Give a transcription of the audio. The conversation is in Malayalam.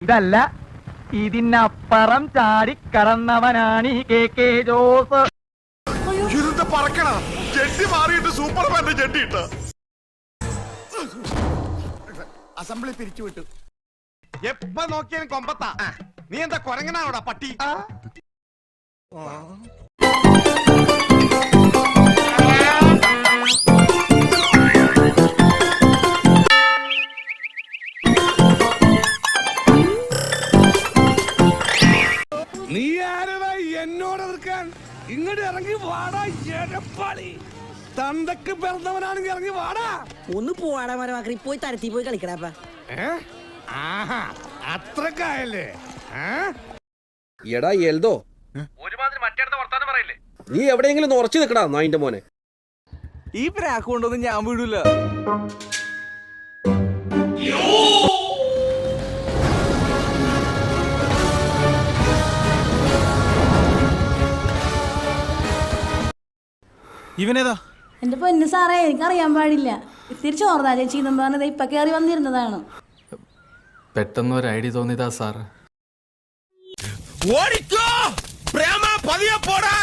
ഇതല്ല, ഇതിനപ്പുറം ചാടിക്കടന്നവനാണ് ഈ കെ ജോസ്. ഇതെന്താ പറക്കണ ജെട്ടി മാറിയിട്ട് സൂപ്പർമാന്റെ ജെട്ടി ഇട്ട അസംബ്ലി പിരിച്ചുവിട്ടു. എപ്പ നോക്കിയാലും കൊമ്പത്താ. നീ എന്താ കൊരങ്ങനാണോടാ പട്ടി? നീ ആരടാ എന്നോട് എതിർക്കാൻ? ഇങ്ങോട്ട് ഇറങ്ങി വാടാ എടപ്പാളി. തന്തക്ക് പിറന്നവനാണെങ്കിൽ ഇറങ്ങി വാടാ. ഒന്ന് പോവാടാ മരമാക്കി പോയി തരത്തി പോയി കളിക്കടാപ്പ. അത്രക്കായല്ലേ? എടാ എൽദോ, നീ എവിടെയെങ്കിലും ഉറച്ചു നിൽക്കടാ നായിന്റെ മോനെ. ഈ പ്രാക്ക് കൊണ്ടൊന്നും ഞാൻ വിടൂല. ഇവനേതാ? എന്റെ പൊന്നു സാറേ, എനിക്കറിയാൻ പാടില്ല. തിരിച്ചു ഓർത്താ ചേച്ചി എന്നും പറഞ്ഞത് ഇപ്പൊ കയറി വന്നിരുന്നതാണ്. പെട്ടെന്ന് ഒരു ഐഡിയ തോന്നിയതാ സാർ. ഓടിക്കോ പ്രേമ, പതിയെ പോടാ.